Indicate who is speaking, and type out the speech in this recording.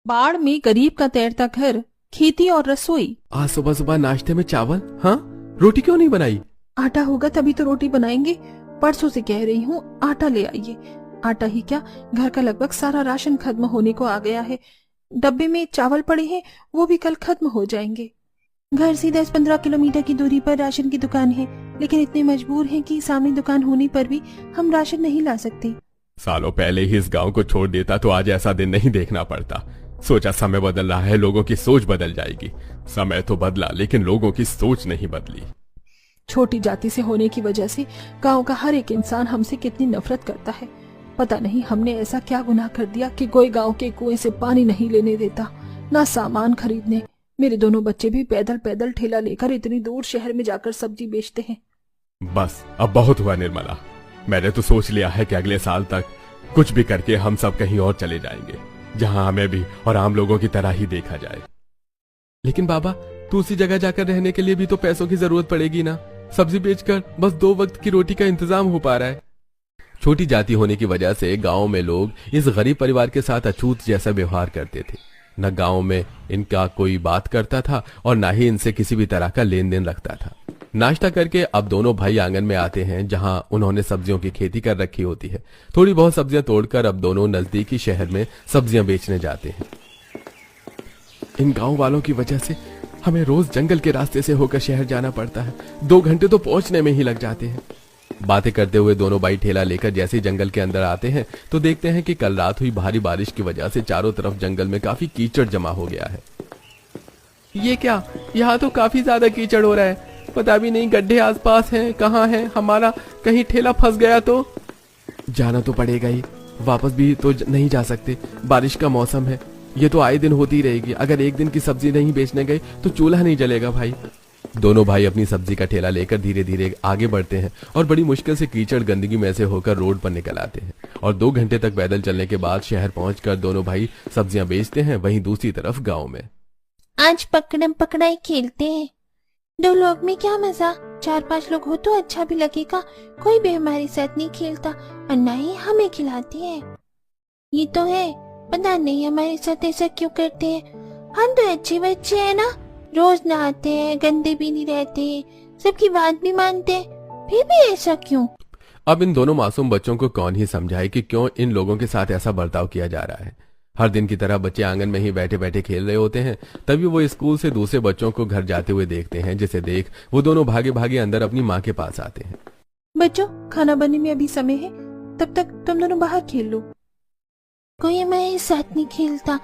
Speaker 1: बाढ़ में गरीब का तैरता घर, खेती और रसोई।
Speaker 2: आज सुबह सुबह नाश्ते में चावल। हाँ, रोटी क्यों नहीं बनाई?
Speaker 1: आटा होगा तभी तो रोटी बनाएंगे। परसों से कह रही हूँ आटा ले आइए। आटा ही क्या, घर का लगभग सारा राशन खत्म होने को आ गया है। डब्बे में चावल पड़े हैं, वो भी कल खत्म हो जाएंगे। घर से 10-15 किलोमीटर की दूरी पर राशन की दुकान है, लेकिन इतने मजबूर हैं कि सामने दुकान होने पर भी हम राशन नहीं ला सकते।
Speaker 2: सालों पहले ही इस गांव को छोड़ देता तो आज ऐसा दिन नहीं देखना पड़ता। सोचा समय बदल रहा है, लोगों की सोच बदल जाएगी। समय तो बदला लेकिन लोगों की सोच नहीं बदली।
Speaker 1: छोटी जाति से होने की वजह से गांव का हर एक इंसान हमसे कितनी नफरत करता है। पता नहीं हमने ऐसा क्या गुनाह कर दिया कि कोई गांव के कुएं से पानी नहीं लेने देता, ना सामान खरीदने। मेरे दोनों बच्चे भी पैदल पैदल ठेला लेकर इतनी दूर शहर में जाकर सब्जी बेचते हैं।
Speaker 2: बस अब बहुत हुआ निर्मला। मैंने तो सोच लिया है कि अगले साल तक कुछ भी करके हम सब कहीं और चले जाएंगे, जहां हमें भी और आम लोगों की तरह ही देखा जाए। लेकिन बाबा, दूसरी जगह जाकर रहने के लिए भी तो पैसों की जरूरत पड़ेगी ना। सब्जी बेचकर बस 2 वक्त की रोटी का इंतजाम हो पा रहा है। छोटी जाति होने की वजह से गांव में लोग इस गरीब परिवार के साथ अछूत जैसा व्यवहार करते थे। न गांव में इनका कोई बात करता था और न ही इनसे किसी भी तरह का लेन देन रखता था। नाश्ता करके अब दोनों भाई आंगन में आते हैं, जहां उन्होंने सब्जियों की खेती कर रखी होती है। थोड़ी बहुत सब्जियां तोड़कर अब दोनों नजदीकी शहर में सब्जियां बेचने जाते हैं। इन गांव वालों की वजह से हमें रोज जंगल के रास्ते से होकर शहर जाना पड़ता है। 2 घंटे तो पहुंचने में ही लग जाते हैं। बातें करते हुए दोनों भाई ठेला लेकर जैसे ही जंगल के अंदर आते हैं तो देखते हैं कि कल रात हुई भारी बारिश की वजह से चारों तरफ जंगल में काफी कीचड़ जमा हो गया है। ये क्या, यहाँ तो काफी ज्यादा कीचड़ हो रहा है। पता भी नहीं गड्ढे आसपास हैं, कहाँ हैं, हमारा कहीं ठेला फंस गया तो। जाना तो पड़ेगा ही, वापस भी तो नहीं जा सकते। बारिश का मौसम है, ये तो आए दिन होती रहेगी। अगर एक दिन की सब्जी नहीं बेचने गए तो चूल्हा नहीं जलेगा भाई। दोनों भाई अपनी सब्जी का ठेला लेकर धीरे धीरे आगे बढ़ते हैं और बड़ी मुश्किल से कीचड़ गंदगी में से होकर रोड पर निकल आते हैं। और 2 घंटे तक पैदल चलने के बाद शहर पहुंचकर दोनों भाई सब्जियां बेचते हैं। वहीं दूसरी तरफ गाँव में
Speaker 3: आज पकड़म पकड़ाई खेलते हैं। 2 लोग में क्या मजा, 4-5 लोग हो तो अच्छा भी लगेगा। कोई भी हमारे साथ नहीं खेलता और न ही हमें खिलाते हैं। ये तो है, पता नहीं हमारे साथ ऐसा क्यों करते हैं। हम तो अच्छे बच्चे हैं ना, रोज नहाते हैं, गंदे भी नहीं रहते, सबकी बात भी मानते हैं, फिर भी ऐसा क्यों?
Speaker 2: अब इन दोनों मासूम बच्चों को कौन ही समझाए कि क्यों इन लोगों के साथ ऐसा बर्ताव किया जा रहा है। हर दिन की तरह बच्चे आंगन में ही बैठे बैठे खेल रहे होते हैं। तभी वो स्कूल से दूसरे बच्चों को घर जाते हुए देखते हैं, जिसे देख वो दोनों भागे भागे अंदर अपनी माँ के पास आते हैं।
Speaker 1: बच्चों, खाना बनने में अभी समय है, तब तक तुम दोनों बाहर खेल लो।
Speaker 3: कोई हमारे साथ नहीं खेलता,